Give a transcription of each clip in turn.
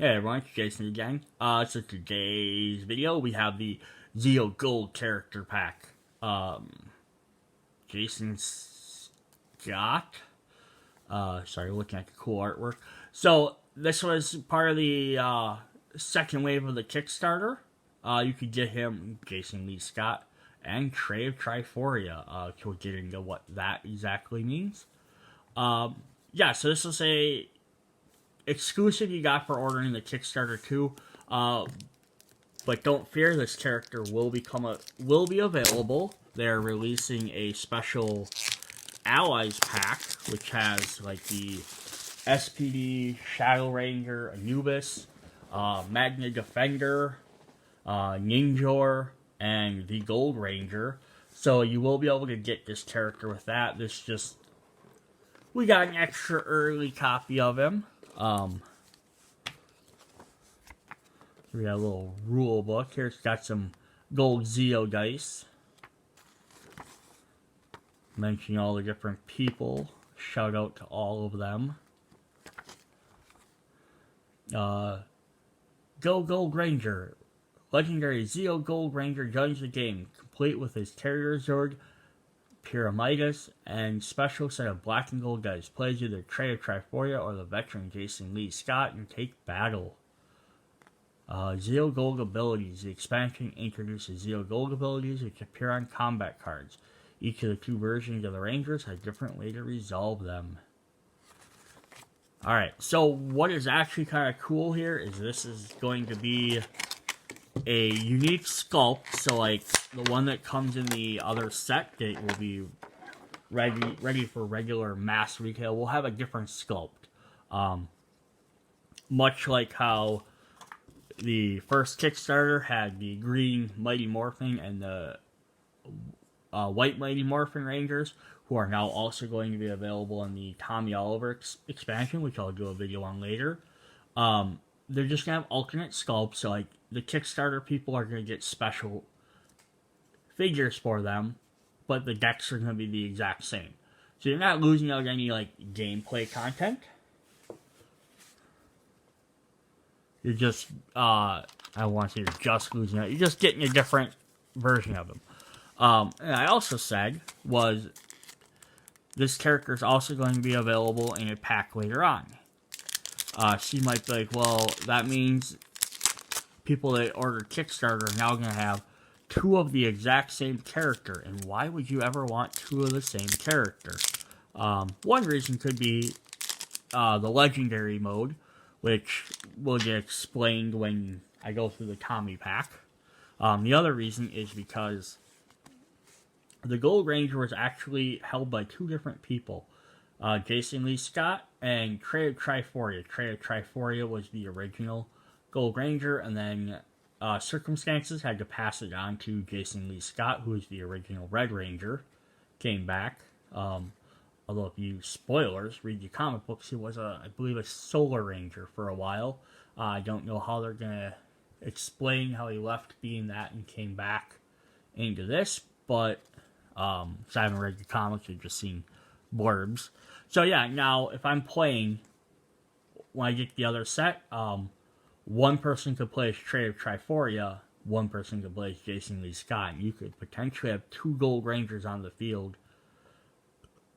Hey everyone, it's Jason again. So today's video, we have the Zeo Gold character pack. Jason Scott. Sorry, looking at the cool artwork. So this was part of the second wave of the Kickstarter. You could get him, Jason Lee Scott, and Trey of Triforia. We'll get into what that exactly means. Yeah, so this is a exclusive you got for ordering the Kickstarter too. But don't fear, this character will be available. They're releasing a special Allies pack, which has like the SPD, Shadow Ranger, Anubis, Magna Defender, Ninjor, and the Gold Ranger. So you will be able to get this character with that. We got an extra early copy of him. We got a little rule book here. It's got some gold Zeo dice. Mentioning all the different people. Shout out to all of them. Go Gold Ranger. Legendary Zeo Gold Ranger joins the game, complete with his Terrier Zord, Pyramidas, and special set of black and gold dice. Plays either Trey of Triforia or the veteran Jason Lee Scott and take battle. Zeo Gold abilities. The expansion introduces Zeo Gold abilities which appear on combat cards. Each of the two versions of the Rangers has a different way to resolve them. Alright, so what is actually kind of cool here is this is going to be a unique sculpt. So like the one that comes in the other set that will be ready for regular mass retail will have a different sculpt. Much like how the first Kickstarter had the green Mighty Morphin and the white Mighty Morphin Rangers, who are now also going to be available in the Tommy Oliver expansion, which I'll do a video on later. They're just going to have alternate sculpts, so like the Kickstarter people are going to get special figures for them, but the decks are going to be the exact same. So you're not losing out any like gameplay content. You're just, I want to say you're just losing out. You're just getting a different version of them. And I also said was this character is also going to be available in a pack later on. So you might be like, well, that means people that order Kickstarter are now going to have two of the exact same character. And why would you ever want two of the same character? One reason could be the legendary mode, which will get explained when I go through the Tommy pack. The other reason is because the Gold Ranger was actually held by two different people. Jason Lee Scott and Trey of Triforia. Trey of Triforia was the original Gold Ranger, and then circumstances had to pass it on to Jason Lee Scott, who was the original Red Ranger. Came back. Although if you, spoilers, read the comic books, he was, I believe, a Solar Ranger for a while. I don't know how they're going to explain how he left being that and came back into this, but so I haven't read the comics, I've just seen blurbs. So yeah, now if I'm playing, when I get the other set, one person could play as Trey of Triforia, one person could play as Jason Lee Scott. You could potentially have two Gold Rangers on the field,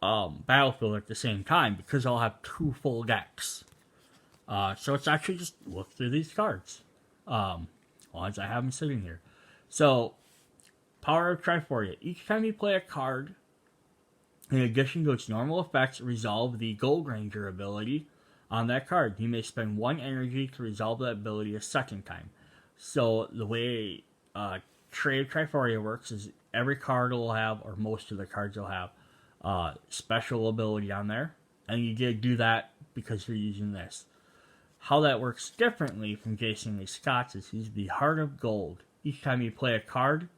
battlefield at the same time, because I'll have two full decks. So it's actually just look through these cards, as long as I have them sitting here. So, Power of Triforia. Each time you play a card, in addition to its normal effects, resolve the Gold Ranger ability on that card. You may spend one energy to resolve that ability a second time. So the way Trey of Triforia works is every card will have, or most of the cards will have, special ability on there, and you did do that because you're using this. How that works differently from Jason Lee Scott's is he's the Heart of Gold. Each time you play a card,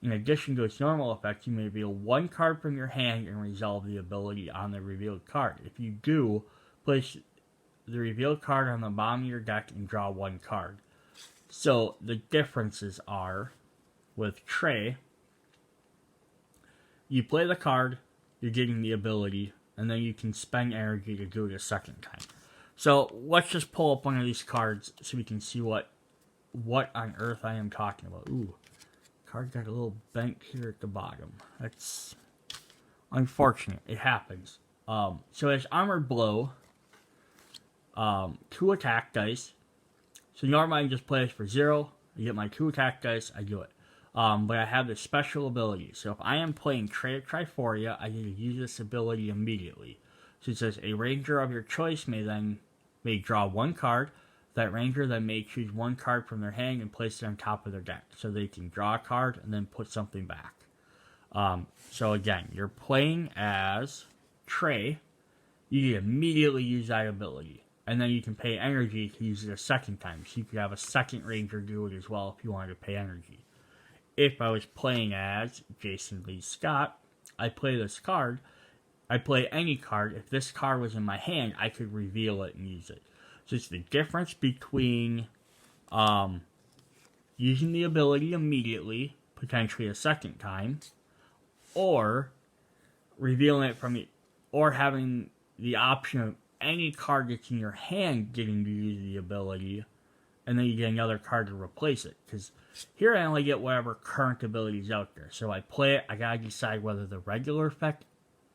in addition to its normal effect, you may reveal one card from your hand and resolve the ability on the revealed card. If you do, place the revealed card on the bottom of your deck and draw one card. So the differences are, with Trey, you play the card, you're getting the ability, and then you can spend energy to do it a second time. So let's just pull up one of these cards so we can see what on earth I am talking about. Ooh, card got a little bent here at the bottom. That's unfortunate. It happens. So it's Armored Blow, 2 attack dice. So normally I can just play this for 0. I get my 2 attack dice, I do it. But I have this special ability. So if I am playing Triforia, I get to use this ability immediately. So it says a ranger of your choice may draw 1 card. That ranger then may choose 1 card from their hand and place it on top of their deck. So they can draw a card and then put something back. So again, you're playing as Trey. You can immediately use that ability. And then you can pay energy to use it a second time. So you could have a second ranger do it as well if you wanted to pay energy. If I was playing as Jason Lee Scott, I play this card. I play any card. If this card was in my hand, I could reveal it and use it. So it's the difference between using the ability immediately, potentially a second time, or revealing it from it, or having the option of any card that's in your hand getting to use the ability, and then you get another card to replace it. Because here I only get whatever current ability is out there. So I play it, I gotta decide whether the regular effect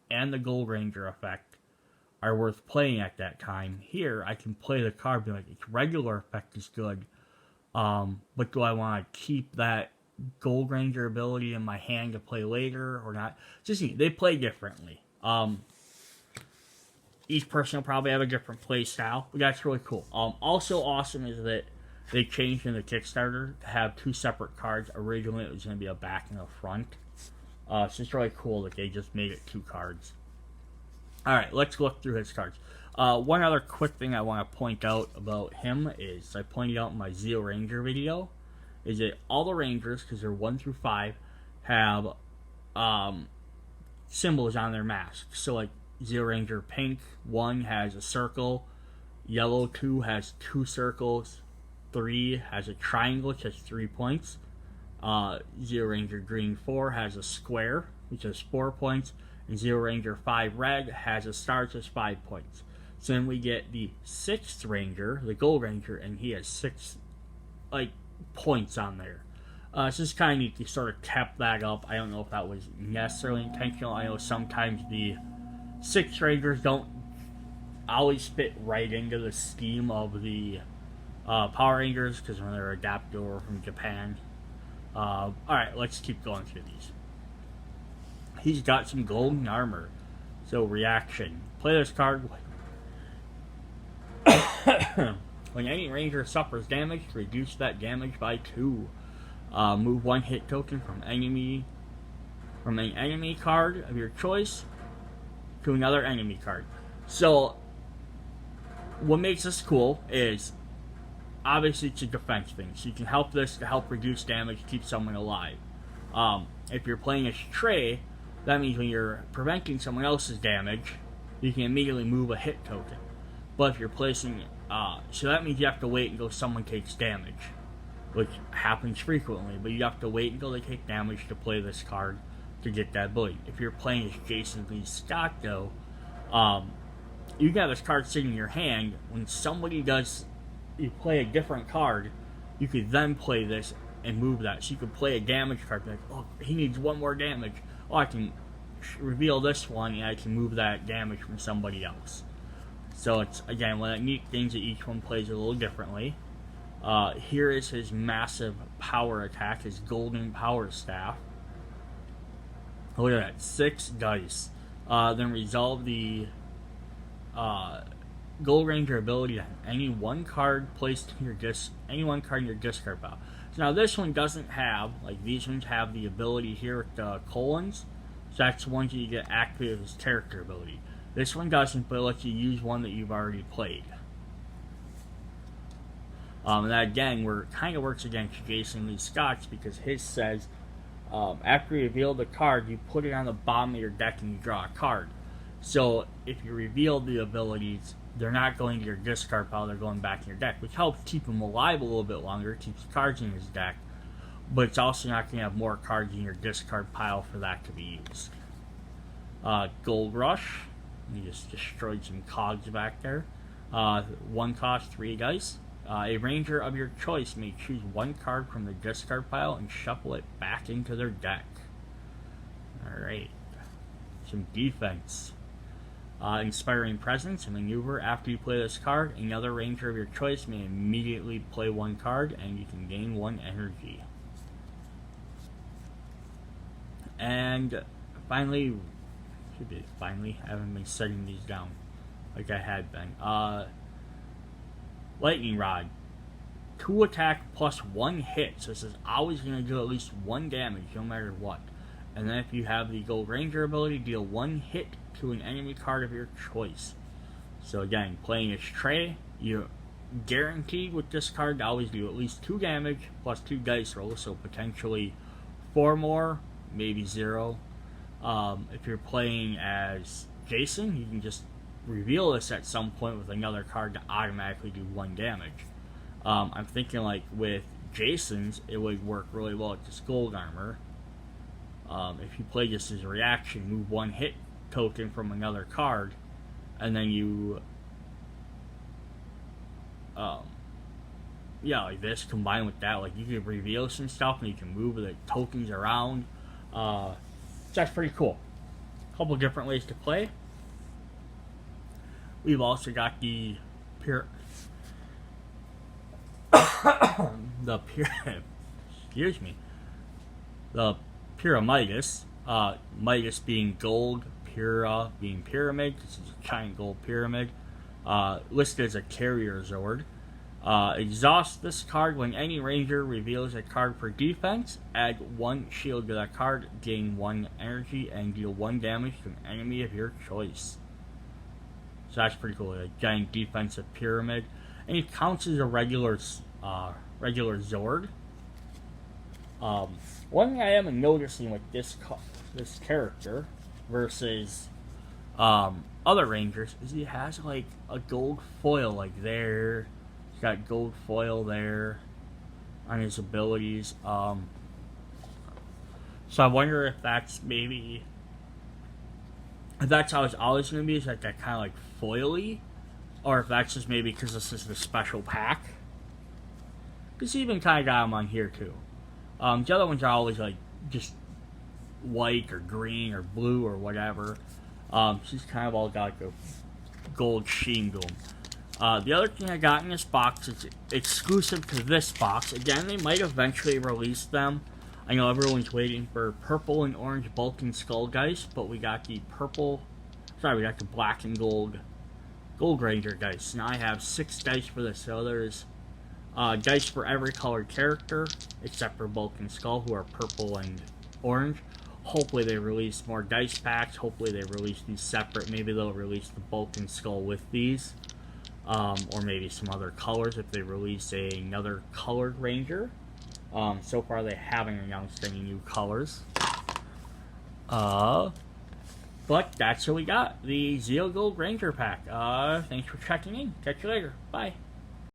and the Gold Ranger effect are worth playing at that time. Here, I can play the card, be like, its regular effect is good, but do I want to keep that Gold Ranger ability in my hand to play later or not? Just they play differently. Each person will probably have a different play style, but that's really cool. Also awesome is that they changed in the Kickstarter to have 2 separate cards. Originally, it was going to be a back and a front. So it's really cool that they just made it 2 cards. Alright, let's look through his cards. One other quick thing I want to point out about him is, I pointed out in my Zeo Ranger video, is that all the Rangers, because they're 1 through 5, have symbols on their masks. So like Zeo Ranger Pink 1 has a circle, Yellow 2 has 2 circles, 3 has a triangle which has 3 points, Zeo Ranger Green 4 has a square which has 4 points, and Zeo Ranger 5 Red has a star which has 5 points. So then we get the 6th Ranger, the Gold Ranger, and he has 6 points on there. It's just kind of neat to sort of kept that up. I don't know if that was necessarily intentional. I know sometimes the 6 Rangers don't always fit right into the scheme of the Power Rangers, because when they're adapted over from Japan. Alright, let's keep going through these. He's got some golden armor. So, reaction. Play this card. When any ranger suffers damage, reduce that damage by 2. Move 1 hit token from an enemy card of your choice to another enemy card. So, what makes this cool is, obviously it's a defense thing. So you can help this to help reduce damage, keep someone alive. If you're playing as Trey, that means when you're preventing someone else's damage, you can immediately move a hit token. But if you're placing, so that means you have to wait until someone takes damage, which happens frequently, but you have to wait until they take damage to play this card to get that ability. If you're playing as Jason Lee Scott, though, you can have this card sitting in your hand. When somebody does, you play a different card, you could then play this and move that. So you could play a damage card, like, oh, he needs 1 more damage. Oh, I can reveal this one, and I can move that damage from somebody else. So it's, again, one of the neat things that each one plays a little differently. Here is his massive power attack, his golden power staff. Look at that, 6 dice. Then resolve the Gold Ranger ability to any 1 card placed in your any 1 card in your discard pile. So now this one doesn't have, like these ones have the ability here with the colons. So that's the ones that you get activated as character ability. This one doesn't, but it lets you use one that you've already played. And that again, kind of works against Jason Lee Scott's, because his says, after you reveal the card, you put it on the bottom of your deck and you draw a card. So if you reveal the abilities, they're not going to your discard pile, they're going back in your deck, which helps keep him alive a little bit longer, keeps cards in his deck, but it's also not going to have more cards in your discard pile for that to be used. Gold Rush, you just destroyed some cogs back there. One cost 3 dice. A ranger of your choice may choose one card from the discard pile and shuffle it back into their deck. Alright. Some defense. Inspiring Presence. A maneuver. After you play this card, another ranger of your choice may immediately play one card and you can gain 1 energy. And finally, I haven't been setting these down like I had been. Lightning Rod. 2 attack plus 1 hit. So this is always going to do at least 1 damage no matter what. And then if you have the Gold Ranger ability, deal 1 hit to an enemy card of your choice. So again, playing as Trey, you're guaranteed with this card to always do at least 2 damage plus 2 dice rolls. So potentially 4 more, maybe 0. If you're playing as Jason, you can just reveal this at some point with another card to automatically do 1 damage. I'm thinking like with Jason's, it would work really well with this gold armor. If you play just as a reaction, move 1 hit token from another card, and then you, like this combined with that, like you can reveal some stuff and you can move the tokens around. So that's pretty cool. A couple different ways to play. We've also got the the Pyramidas. Midas being gold, Pyrrha being pyramid. This is a giant gold pyramid. Listed as a carrier Zord. Exhaust this card when any ranger reveals a card for defense. Add 1 shield to that card, gain 1 energy, and deal 1 damage to an enemy of your choice. So that's pretty cool. A giant defensive pyramid. And it counts as a regular Zord. One thing I am noticing with this character versus other rangers is he has like a gold foil like there. He's got gold foil there on his abilities. So I wonder if that's if that's how it's always going to be, is like that kind of like foily, or if that's just maybe because this is the special pack. Because he even kind of got him on here too. The other ones are always like just white or green or blue or whatever. She's kind of all got like a gold sheen to them. The other thing I got in this box is exclusive to this box. Again, they might eventually release them. I know everyone's waiting for purple and orange Vulcan Skull dice, but we got the black and gold Ranger dice. Now I have 6 dice for this, so there's dice for every colored character, except for Vulcan Skull, who are purple and orange. Hopefully they release more dice packs. Hopefully they release these separate. Maybe they'll release the Vulcan Skull with these. Or maybe some other colors if they release another colored Ranger. So far they haven't announced any new colors. But that's what we got. The Zeo Gold Ranger pack. Thanks for checking in. Catch you later. Bye.